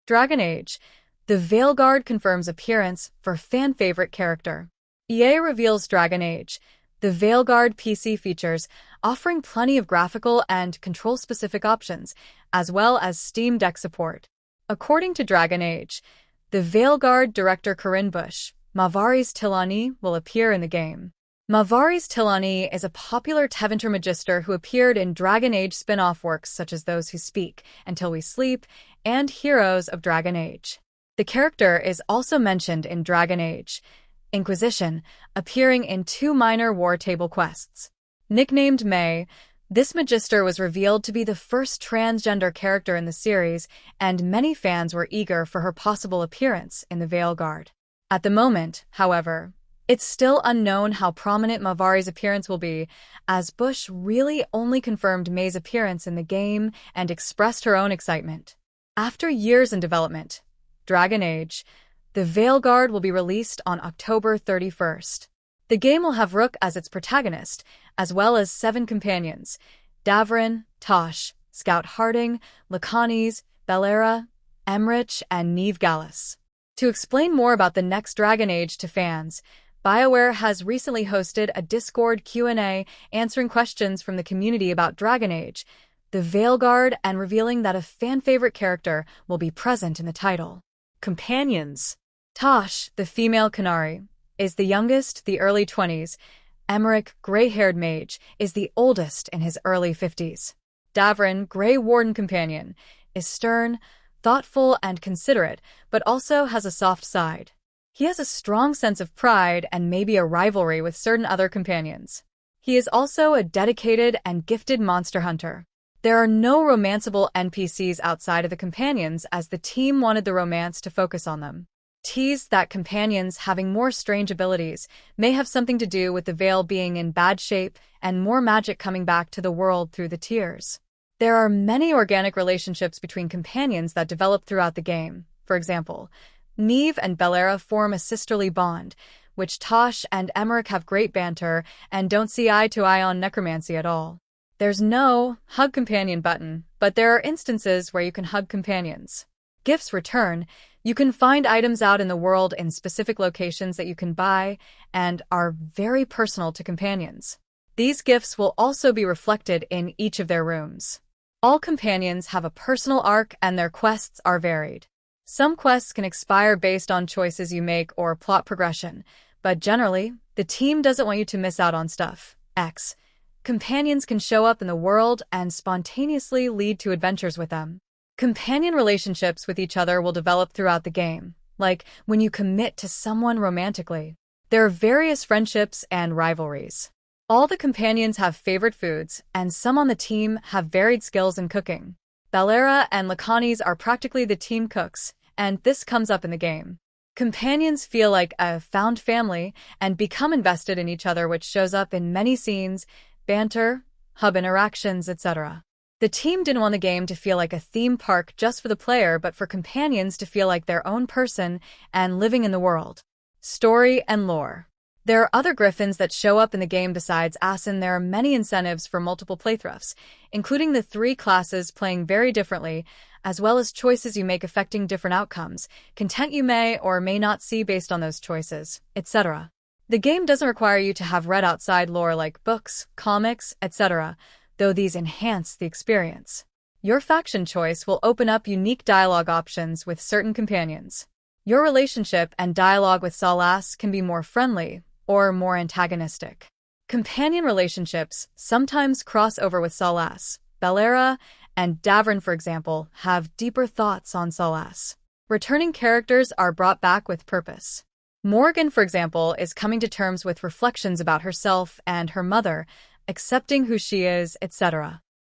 Dragon Age. The Veilguard confirms appearance for fan-favorite character. EA reveals Dragon Age. The Veilguard PC features, offering plenty of graphical and control-specific options, as well as Steam Deck support. According to Dragon Age, the Veilguard director Corinne Busche, Maevaris Tilani, will appear in the game. Maevaris Tilani is a popular Tevinter Magister who appeared in Dragon Age spin-off works such as Those Who Speak, Until We Sleep, and Heroes of Dragon Age. The character is also mentioned in Dragon Age Inquisition, appearing in 2 minor war table quests. Nicknamed May, this Magister was revealed to be the first transgender character in the series, and many fans were eager for her possible appearance in the Veilguard. At the moment, however, it's still unknown how prominent Maevaris' appearance will be, as Busche really only confirmed May's appearance in the game and expressed her own excitement. After years in development, Dragon Age, the Veilguard will be released on October 31st. The game will have Rook as its protagonist, as well as 7 companions: Davrin, Tosh, Scout Harding, Lacanis, Belera, Emmerich, and Neve Gallus. To explain more about the next Dragon Age to fans, BioWare has recently hosted a Discord Q&A answering questions from the community about Dragon Age, the Veilguard, and revealing that a fan-favorite character will be present in the title. Companions. Tosh, the female Qunari, is the youngest, the early 20s. Emmerich, gray-haired mage, is the oldest in his early 50s. Davrin, Grey Warden companion, is stern, thoughtful, and considerate, but also has a soft side. He has a strong sense of pride and maybe a rivalry with certain other companions. He is also a dedicated and gifted monster hunter. There are no romanceable NPCs outside of the companions, as the team wanted the romance to focus on them. Teased that companions having more strange abilities may have something to do with the Veil being in bad shape and more magic coming back to the world through the tears. There are many organic relationships between companions that develop throughout the game. For example, Neve and Belera form a sisterly bond, which Tosh and Emmerich have great banter and don't see eye to eye on necromancy at all. There's no hug companion button, but there are instances where you can hug companions. Gifts return. You can find items out in the world in specific locations that you can buy and are very personal to companions. These gifts will also be reflected in each of their rooms. All companions have a personal arc and their quests are varied. Some quests can expire based on choices you make or plot progression, but generally, the team doesn't want you to miss out on stuff. Companions can show up in the world and spontaneously lead to adventures with them. Companion relationships with each other will develop throughout the game, like when you commit to someone romantically. There are various friendships and rivalries. All the companions have favorite foods, and some on the team have varied skills in cooking. Belera and Lacanis are practically the team cooks, and this comes up in the game. Companions feel like a found family and become invested in each other, which shows up in many scenes, banter, hub interactions, etc. The team didn't want the game to feel like a theme park just for the player, but for companions to feel like their own person and living in the world. Story and lore. There are other griffins that show up in the game besides Asin. There are many incentives for multiple playthroughs, including the 3 classes playing very differently, as well as choices you make affecting different outcomes, content you may or may not see based on those choices, etc. The game doesn't require you to have read outside lore like books, comics, etc., though these enhance the experience. Your faction choice will open up unique dialogue options with certain companions. Your relationship and dialogue with Salas can be more friendly or more antagonistic. Companion relationships sometimes cross over with Salas. Belera and Davrin, for example, have deeper thoughts on Salas. Returning characters are brought back with purpose. Morgan, for example, is coming to terms with reflections about herself and her mother, accepting who she is, etc.